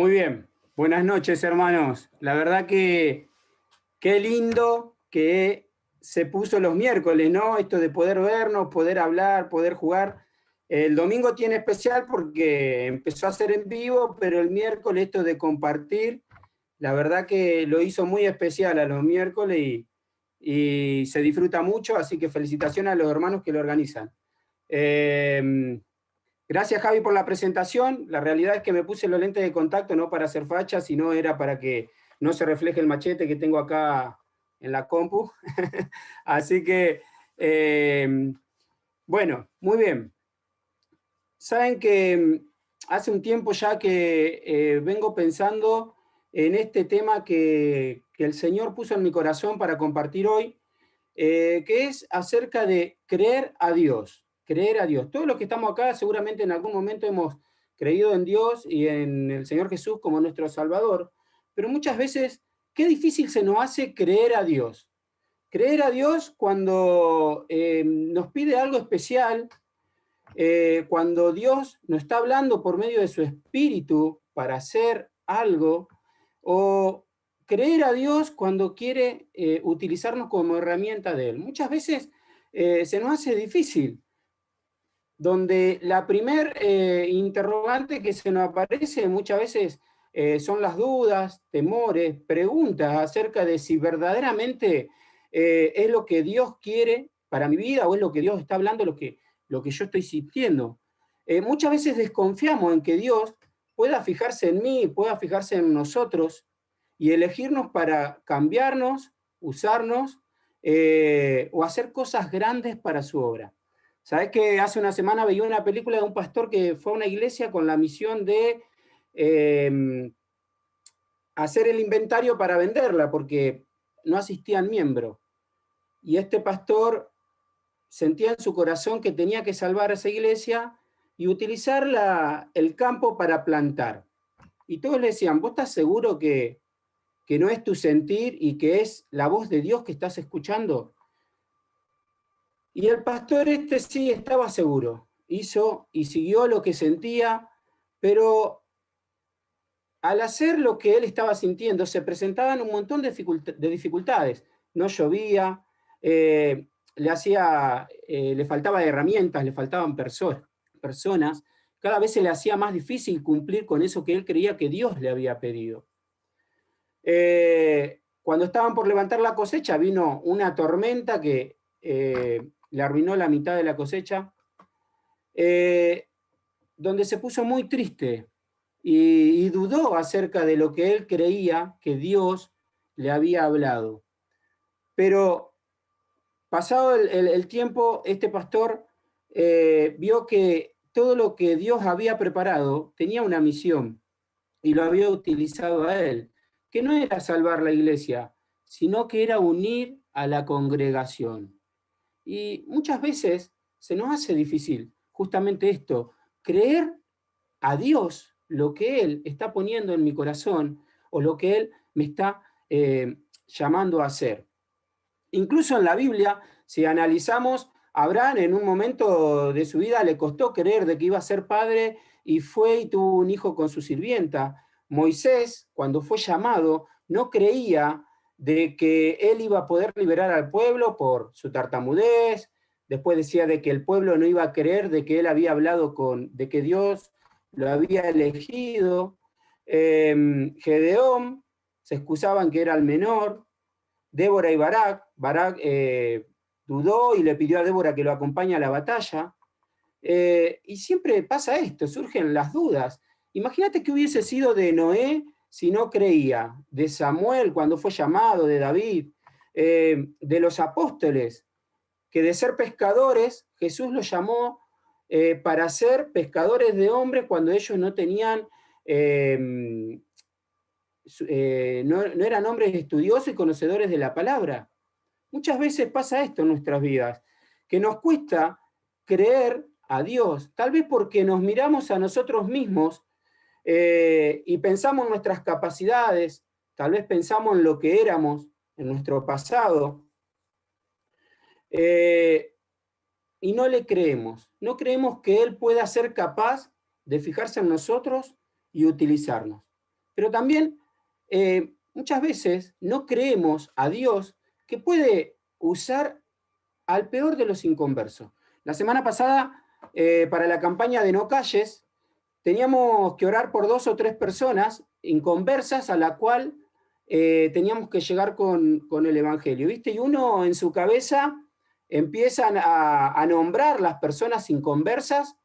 Muy bien, buenas noches hermanos. La verdad que qué lindo que se puso los miércoles, ¿no? Esto de poder vernos, poder hablar, poder jugar. El domingo tiene especial porque empezó a ser en vivo, pero el miércoles esto de compartir, la verdad que lo hizo muy especial a los miércoles y se disfruta mucho, así que felicitaciones a los hermanos que lo organizan. Gracias, Javi, por la presentación. La realidad es que me puse los lentes de contacto no para hacer facha, sino era para que no se refleje el machete que tengo acá en la compu. Así que, bueno, muy bien. Saben que hace un tiempo ya que vengo pensando en este tema que el Señor puso en mi corazón para compartir hoy, que es acerca de creer a Dios. Creer a Dios. Todos los que estamos acá seguramente en algún momento hemos creído en Dios y en el Señor Jesús como nuestro Salvador, pero muchas veces, qué difícil se nos hace creer a Dios. Creer a Dios cuando nos pide algo especial, cuando Dios nos está hablando por medio de su Espíritu para hacer algo, o creer a Dios cuando quiere utilizarnos como herramienta de Él. Muchas veces se nos hace difícil, donde la primer interrogante que se nos aparece muchas veces son las dudas, temores, preguntas acerca de si verdaderamente es lo que Dios quiere para mi vida o es lo que Dios está hablando, lo que yo estoy sintiendo. Muchas veces desconfiamos en que Dios pueda fijarse en mí, pueda fijarse en nosotros y elegirnos para cambiarnos, usarnos o hacer cosas grandes para su obra. Sabes que hace una semana veía una película de un pastor que fue a una iglesia con la misión de hacer el inventario para venderla, porque no asistían miembros. Y este pastor sentía en su corazón que tenía que salvar a esa iglesia y utilizar el campo para plantar. Y todos le decían, ¿vos estás seguro que no es tu sentir y que es la voz de Dios que estás escuchando? Y el pastor este sí estaba seguro, hizo y siguió lo que sentía, pero al hacer lo que él estaba sintiendo se presentaban un montón de dificultades. No llovía, le faltaba herramientas, le faltaban personas, cada vez se le hacía más difícil cumplir con eso que él creía que Dios le había pedido. Cuando estaban por levantar la cosecha, vino una tormenta que le arruinó la mitad de la cosecha, donde se puso muy triste y dudó acerca de lo que él creía que Dios le había hablado. Pero pasado el tiempo, este pastor vio que todo lo que Dios había preparado tenía una misión y lo había utilizado a él, que no era salvar la iglesia, sino que era unir a la congregación. Y muchas veces se nos hace difícil justamente esto, creer a Dios lo que Él está poniendo en mi corazón o lo que Él me está llamando a hacer. Incluso en la Biblia, si analizamos, Abraham en un momento de su vida le costó creer de que iba a ser padre y fue y tuvo un hijo con su sirvienta. Moisés, cuando fue llamado, no creía de que él iba a poder liberar al pueblo por su tartamudez. Después decía de que el pueblo no iba a creer de que él había hablado de que Dios lo había elegido. Gedeón se excusaban que era el menor. Débora y Barak. Barak dudó y le pidió a Débora que lo acompañe a la batalla. Y siempre pasa esto, surgen las dudas. Imagínate que hubiese sido de Noé si no creía, de Samuel cuando fue llamado, de David, de los apóstoles, que de ser pescadores, Jesús los llamó para ser pescadores de hombres cuando ellos no tenían no eran hombres estudiosos y conocedores de la palabra. Muchas veces pasa esto en nuestras vidas, que nos cuesta creer a Dios, tal vez porque nos miramos a nosotros mismos y pensamos en nuestras capacidades, tal vez pensamos en lo que éramos, en nuestro pasado, y no le creemos. No creemos que Él pueda ser capaz de fijarse en nosotros y utilizarnos. Pero también muchas veces no creemos a Dios que puede usar al peor de los inconversos. La semana pasada, para la campaña de No Calles, teníamos que orar por 2 o 3 personas inconversas a la cual teníamos que llegar con el Evangelio, ¿viste? Y uno en su cabeza empiezan a nombrar las personas inconversas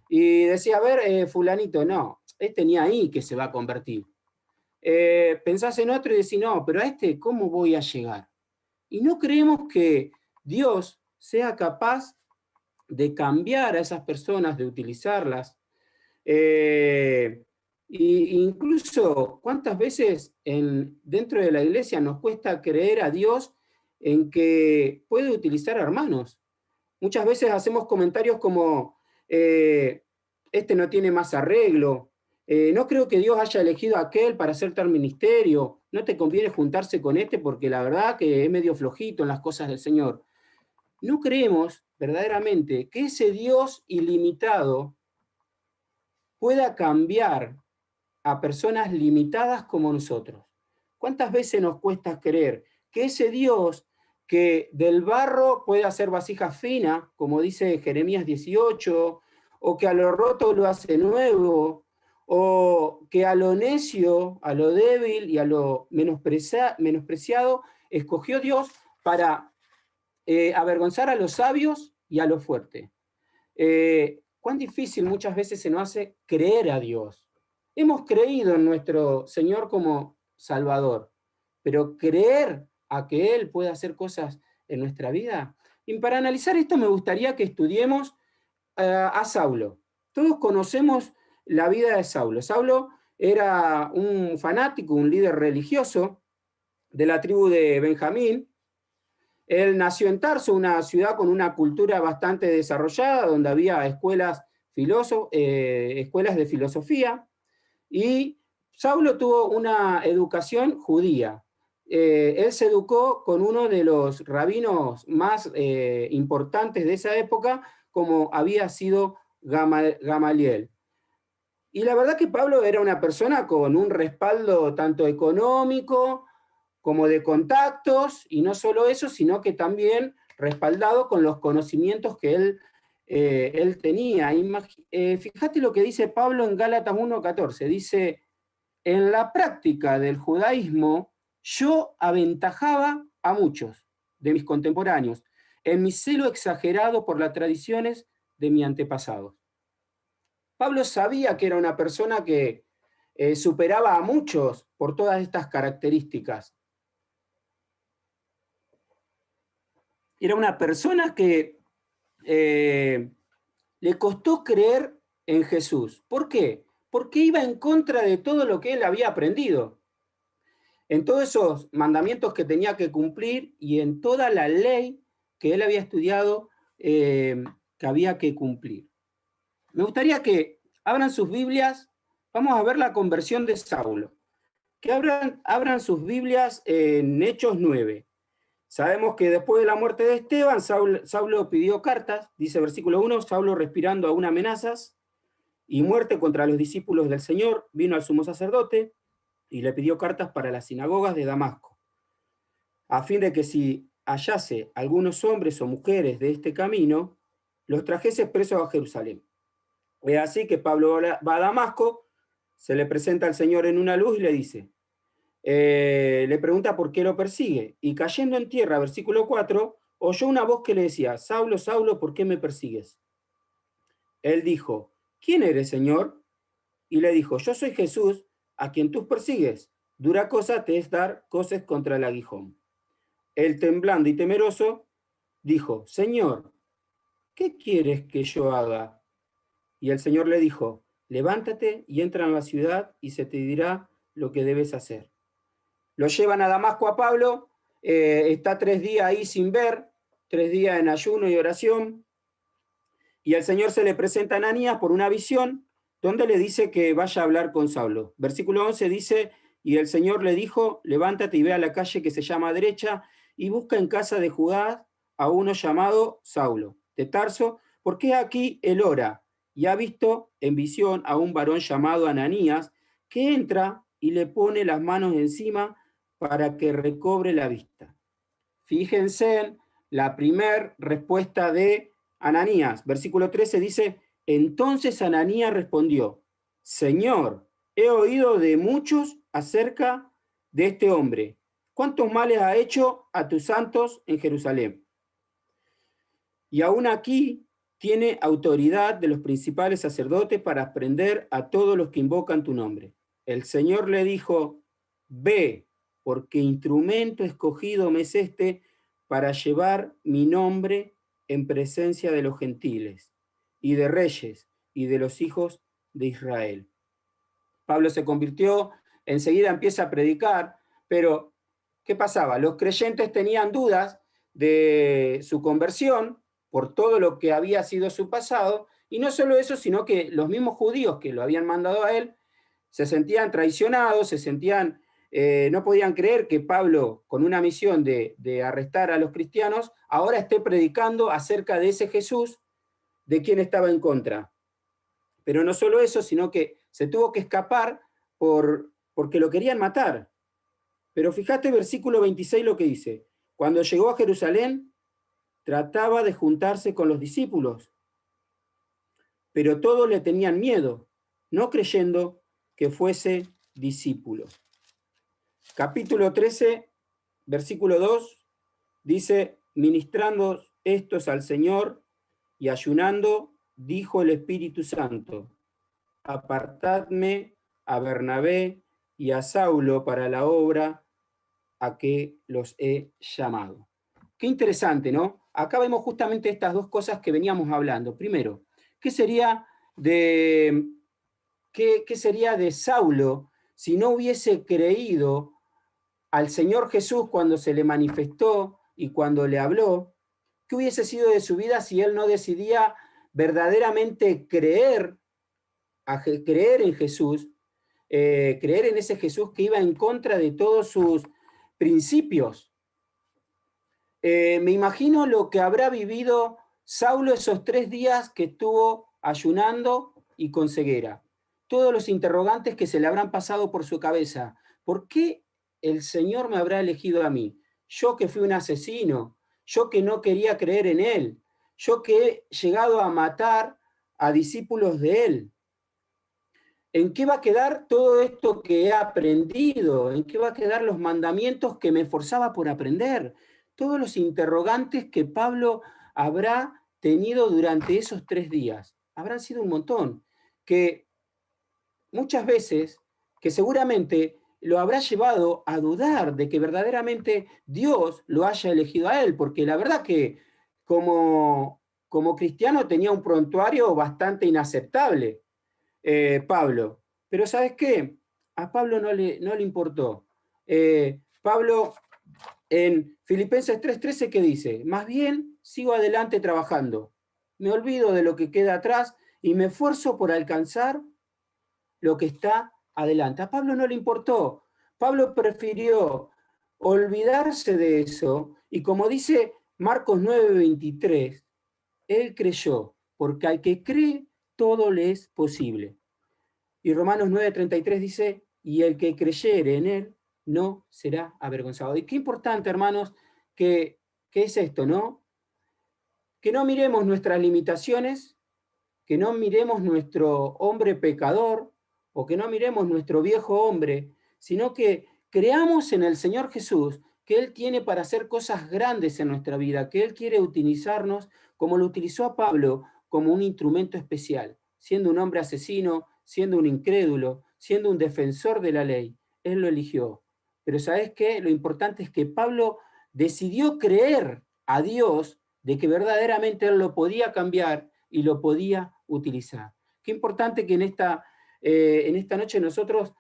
y decía, a ver, fulanito, no, este ni ahí que se va a convertir. Pensás en otro y decís, no, pero a este, ¿cómo voy a llegar? Y no creemos que Dios sea capaz de cambiar a esas personas, de utilizarlas. Incluso, ¿cuántas veces dentro de la iglesia nos cuesta creer a Dios en que puede utilizar a hermanos? Muchas veces hacemos comentarios como, este no tiene más arreglo, no creo que Dios haya elegido a aquel para hacer tal ministerio, no te conviene juntarse con este porque la verdad que es medio flojito en las cosas del Señor. No creemos verdaderamente que ese Dios ilimitado pueda cambiar a personas limitadas como nosotros. ¿Cuántas veces nos cuesta creer que ese Dios que del barro puede hacer vasijas finas, como dice Jeremías 18, o que a lo roto lo hace nuevo, o que a lo necio, a lo débil y a lo menospreciado, escogió Dios para avergonzar a los sabios y a los fuertes? Cuán difícil muchas veces se nos hace creer a Dios. Hemos creído en nuestro Señor como Salvador, pero creer a que Él pueda hacer cosas en nuestra vida. Y para analizar esto me gustaría que estudiemos a Saulo. Todos conocemos la vida de Saulo. Saulo era un fanático, un líder religioso de la tribu de Benjamín. Él nació en Tarso, una ciudad con una cultura bastante desarrollada, donde había escuelas de filosofía, y Saulo tuvo una educación judía. Él se educó con uno de los rabinos más importantes de esa época, como había sido Gamaliel. Y la verdad que Pablo era una persona con un respaldo tanto económico como de contactos, y no solo eso, sino que también respaldado con los conocimientos que él tenía. Fíjate lo que dice Pablo en Gálatas 1:14, dice, en la práctica del judaísmo yo aventajaba a muchos de mis contemporáneos, en mi celo exagerado por las tradiciones de mi antepasado. Pablo sabía que era una persona que superaba a muchos por todas estas características. Era una persona que le costó creer en Jesús. ¿Por qué? Porque iba en contra de todo lo que él había aprendido. En todos esos mandamientos que tenía que cumplir y en toda la ley que él había estudiado que había que cumplir. Me gustaría que abran sus Biblias, vamos a ver la conversión de Saulo. Que abran sus Biblias en Hechos 9. Sabemos que después de la muerte de Esteban, Saulo pidió cartas, dice versículo 1, Saulo respirando aún amenazas y muerte contra los discípulos del Señor, vino al sumo sacerdote y le pidió cartas para las sinagogas de Damasco, a fin de que si hallase algunos hombres o mujeres de este camino, los trajese presos a Jerusalén. Es así que Pablo va a Damasco, se le presenta al Señor en una luz y le dice, le pregunta por qué lo persigue, y cayendo en tierra, versículo 4, oyó una voz que le decía, Saulo, Saulo, ¿por qué me persigues? Él dijo, ¿quién eres, Señor? Y le dijo, yo soy Jesús, a quien tú persigues. Dura cosa te es dar coces contra el aguijón. Él, temblando y temeroso, dijo, Señor, ¿qué quieres que yo haga? Y el Señor le dijo, levántate y entra en la ciudad y se te dirá lo que debes hacer. Lo llevan a Damasco a Pablo, está 3 días ahí sin ver, 3 días en ayuno y oración, y el Señor se le presenta a Ananías por una visión, donde le dice que vaya a hablar con Saulo. Versículo 11 dice, y el Señor le dijo, levántate y ve a la calle que se llama Derecha, y busca en casa de Judá a uno llamado Saulo, de Tarso, porque aquí él ora, y ha visto en visión a un varón llamado Ananías, que entra y le pone las manos encima para que recobre la vista. Fíjense en la primera respuesta de Ananías. Versículo 13 dice, entonces Ananías respondió, Señor, he oído de muchos acerca de este hombre. ¿Cuántos males ha hecho a tus santos en Jerusalén? Y aún aquí tiene autoridad de los principales sacerdotes para prender a todos los que invocan tu nombre. El Señor le dijo, ve, porque instrumento escogido me es este para llevar mi nombre en presencia de los gentiles y de reyes y de los hijos de Israel. Pablo se convirtió, enseguida empieza a predicar, pero ¿qué pasaba? Los creyentes tenían dudas de su conversión por todo lo que había sido su pasado, y no solo eso, sino que los mismos judíos que lo habían mandado a él se sentían traicionados, no podían creer que Pablo, con una misión de arrestar a los cristianos, ahora esté predicando acerca de ese Jesús de quien estaba en contra. Pero no solo eso, sino que se tuvo que escapar porque lo querían matar. Pero fíjate versículo 26 lo que dice. Cuando llegó a Jerusalén, trataba de juntarse con los discípulos, pero todos le tenían miedo, no creyendo que fuese discípulo. Capítulo 13, versículo 2, dice, ministrando estos al Señor y ayunando, dijo el Espíritu Santo, apartadme a Bernabé y a Saulo para la obra a que los he llamado. Qué interesante, ¿no? Acá vemos justamente estas dos cosas que veníamos hablando. Primero, ¿qué sería de Saulo si no hubiese creído al Señor Jesús cuando se le manifestó y cuando le habló? ¿Qué hubiese sido de su vida si él no decidía verdaderamente creer en Jesús, creer en ese Jesús que iba en contra de todos sus principios? Me imagino lo que habrá vivido Saulo esos 3 días que estuvo ayunando y con ceguera. Todos los interrogantes que se le habrán pasado por su cabeza. ¿Por qué el Señor me habrá elegido a mí? Yo que fui un asesino, yo que no quería creer en Él, yo que he llegado a matar a discípulos de Él. ¿En qué va a quedar todo esto que he aprendido? ¿En qué va a quedar los mandamientos que me esforzaba por aprender? Todos los interrogantes que Pablo habrá tenido durante esos 3 días. Habrán sido un montón, que muchas veces, que seguramente lo habrá llevado a dudar de que verdaderamente Dios lo haya elegido a él, porque la verdad que como cristiano tenía un prontuario bastante inaceptable. Pablo. Pero ¿sabes qué? A Pablo no le importó. Pablo en Filipenses 3:13, ¿qué dice? Más bien sigo adelante trabajando. Me olvido de lo que queda atrás y me esfuerzo por alcanzar lo que está adelante. A Pablo no le importó. Pablo prefirió olvidarse de eso y, como dice Marcos 9:23, él creyó, porque al que cree todo le es posible. Y Romanos 9:33 dice, y el que creyere en él no será avergonzado. Y qué importante, hermanos, que es esto, ¿no? Que no miremos nuestras limitaciones, que no miremos nuestro hombre pecador, o que no miremos nuestro viejo hombre, sino que creamos en el Señor Jesús, que Él tiene para hacer cosas grandes en nuestra vida, que Él quiere utilizarnos como lo utilizó a Pablo, como un instrumento especial, siendo un hombre asesino, siendo un incrédulo, siendo un defensor de la ley. Él lo eligió. Pero ¿sabes qué? Lo importante es que Pablo decidió creer a Dios de que verdaderamente Él lo podía cambiar y lo podía utilizar. Qué importante que en esta noche nosotros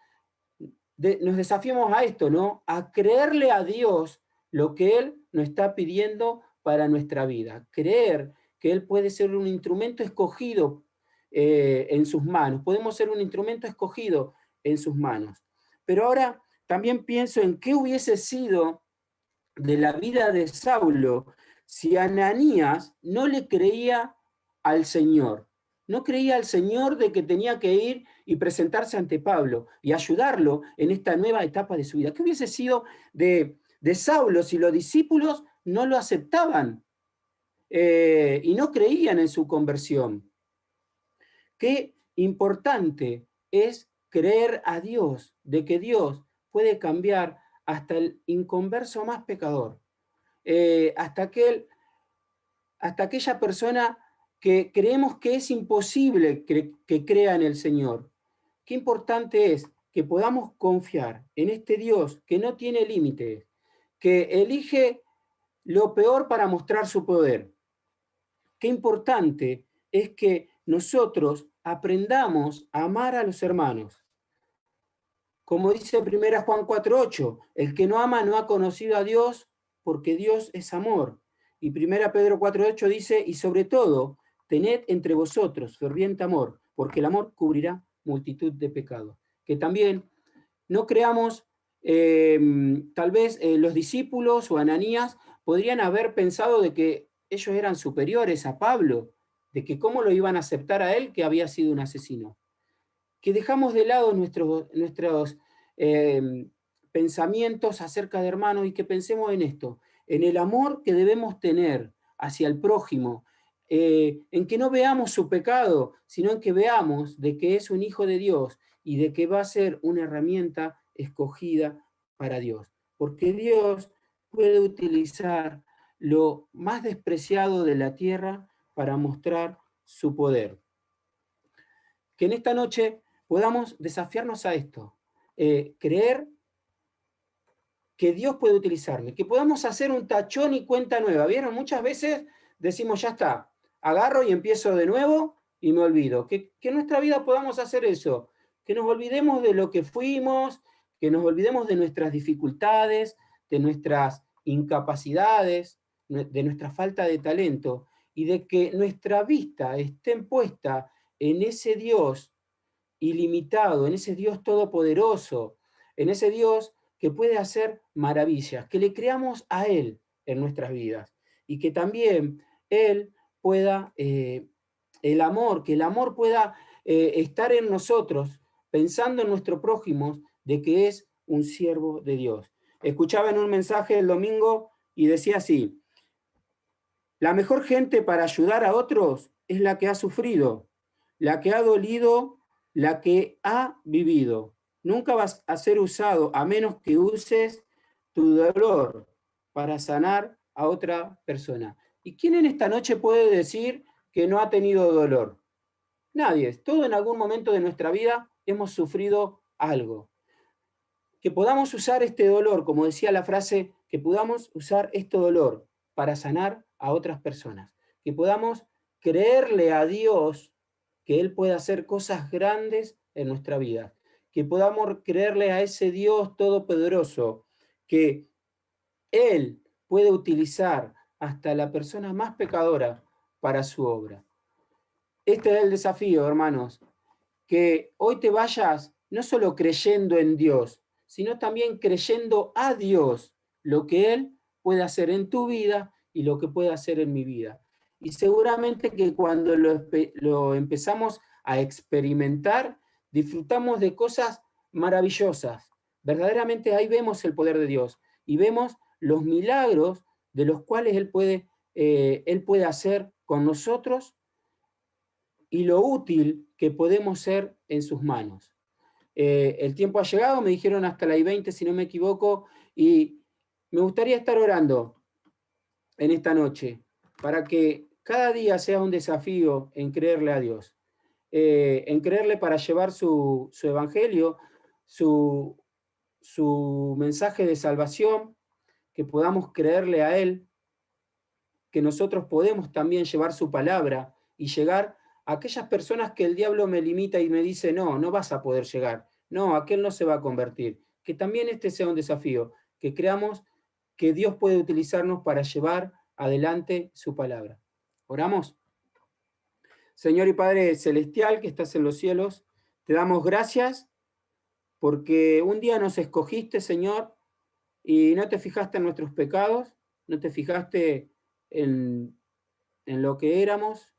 nos desafiemos a esto, ¿no? A creerle a Dios lo que Él nos está pidiendo para nuestra vida. Creer que Él puede ser un instrumento escogido en sus manos. Podemos ser un instrumento escogido en sus manos. Pero ahora también pienso en qué hubiese sido de la vida de Saulo si Ananías no le creía al Señor. No creía al Señor de que tenía que ir y presentarse ante Pablo y ayudarlo en esta nueva etapa de su vida. ¿Qué hubiese sido de Saulo si los discípulos no lo aceptaban y no creían en su conversión? Qué importante es creer a Dios, de que Dios puede cambiar hasta el inconverso más pecador, hasta aquella persona que creemos que es imposible que crea en el Señor. Qué importante es que podamos confiar en este Dios que no tiene límites, que elige lo peor para mostrar su poder. Qué importante es que nosotros aprendamos a amar a los hermanos. Como dice 1 Juan 4:8, el que no ama no ha conocido a Dios porque Dios es amor. Y 1 Pedro 4:8 dice, y sobre todo, tened entre vosotros ferviente amor, porque el amor cubrirá multitud de pecados. Que también no creamos, tal vez los discípulos o Ananías podrían haber pensado de que ellos eran superiores a Pablo, de que cómo lo iban a aceptar a él que había sido un asesino. Que dejamos de lado nuestros eh, pensamientos acerca de hermanos y que pensemos en esto, en el amor que debemos tener hacia el prójimo, en que no veamos su pecado, sino en que veamos de que es un hijo de Dios y de que va a ser una herramienta escogida para Dios. Porque Dios puede utilizar lo más despreciado de la tierra para mostrar su poder. Que en esta noche podamos desafiarnos a esto, creer que Dios puede utilizarme, que podamos hacer un tachón y cuenta nueva. ¿Vieron? Muchas veces decimos, ya está, agarro y empiezo de nuevo y me olvido. Que en nuestra vida podamos hacer eso, que nos olvidemos de lo que fuimos, que nos olvidemos de nuestras dificultades, de nuestras incapacidades, de nuestra falta de talento, y de que nuestra vista esté puesta en ese Dios ilimitado, en ese Dios todopoderoso, en ese Dios que puede hacer maravillas, que le creamos a Él en nuestras vidas y que también Él pueda, el amor, que el amor pueda estar en nosotros, pensando en nuestro prójimo, de que es un siervo de Dios. Escuchaba en un mensaje el domingo y decía así, la mejor gente para ayudar a otros es la que ha sufrido, la que ha dolido, la que ha vivido. Nunca vas a ser usado a menos que uses tu dolor para sanar a otra persona. ¿Y quién en esta noche puede decir que no ha tenido dolor? Nadie. Todo en algún momento de nuestra vida hemos sufrido algo. Que podamos usar este dolor, como decía la frase, que podamos usar este dolor para sanar a otras personas. Que podamos creerle a Dios que Él puede hacer cosas grandes en nuestra vida. Que podamos creerle a ese Dios todopoderoso que Él puede utilizar hasta la persona más pecadora para su obra. Este es el desafío, hermanos, que hoy te vayas no solo creyendo en Dios, sino también creyendo a Dios lo que Él puede hacer en tu vida y lo que puede hacer en mi vida. Y seguramente que cuando lo empezamos a experimentar, disfrutamos de cosas maravillosas. Verdaderamente ahí vemos el poder de Dios y vemos los milagros de los cuales Él puede hacer con nosotros y lo útil que podemos ser en sus manos. El tiempo ha llegado, me dijeron hasta las 20 si no me equivoco, y me gustaría estar orando en esta noche para que cada día sea un desafío en creerle a Dios, en creerle para llevar su evangelio, su mensaje de salvación, que podamos creerle a Él, que nosotros podemos también llevar su palabra y llegar a aquellas personas que el diablo me limita y me dice, no, no vas a poder llegar, no, aquel no se va a convertir. Que también este sea un desafío, que creamos que Dios puede utilizarnos para llevar adelante su palabra. ¿Oramos? Señor y Padre Celestial que estás en los cielos, te damos gracias porque un día nos escogiste, Señor, y no te fijaste en nuestros pecados, no te fijaste en lo que éramos,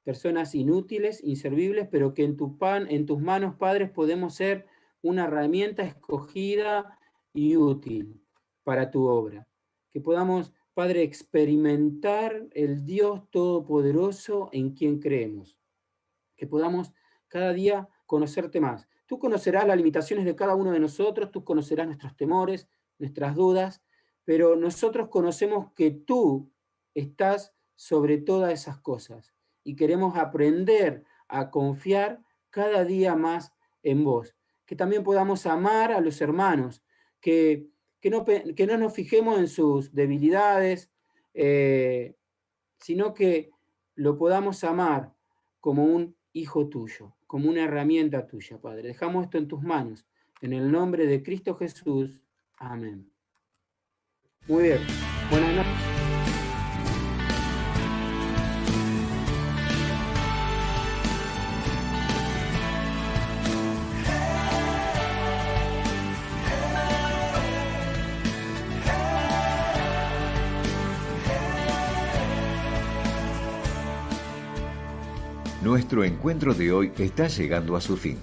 personas inútiles, inservibles, pero que en tus manos, Padre, podemos ser una herramienta escogida y útil para tu obra. Que podamos, Padre, experimentar el Dios Todopoderoso en quien creemos. Que podamos cada día conocerte más. Tú conocerás las limitaciones de cada uno de nosotros, tú conocerás nuestros temores, nuestras dudas, pero nosotros conocemos que tú estás sobre todas esas cosas y queremos aprender a confiar cada día más en vos. Que también podamos amar a los hermanos, que no nos fijemos en sus debilidades, sino que lo podamos amar como un hijo tuyo, como una herramienta tuya, Padre. Dejamos esto en tus manos. En el nombre de Cristo Jesús. Amén. Muy bien. Buenas noches. Nuestro encuentro de hoy está llegando a su fin,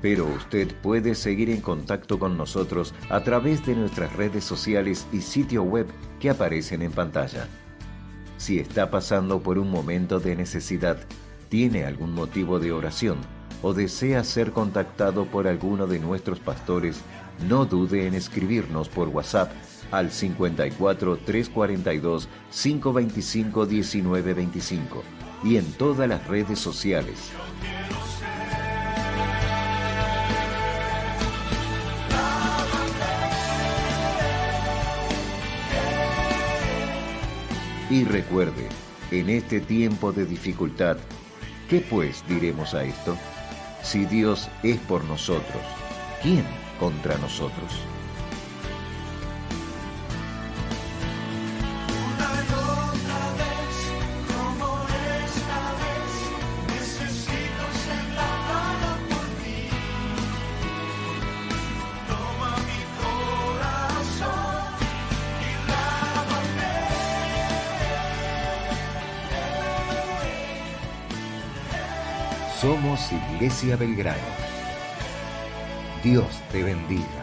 pero usted puede seguir en contacto con nosotros a través de nuestras redes sociales y sitio web que aparecen en pantalla. Si está pasando por un momento de necesidad, tiene algún motivo de oración o desea ser contactado por alguno de nuestros pastores, no dude en escribirnos por WhatsApp al 54 342 525 1925 y en todas las redes sociales. Y recuerde, en este tiempo de dificultad, ¿qué pues diremos a esto? Si Dios es por nosotros, ¿quién contra nosotros? Somos Iglesia Belgrano. Dios te bendiga.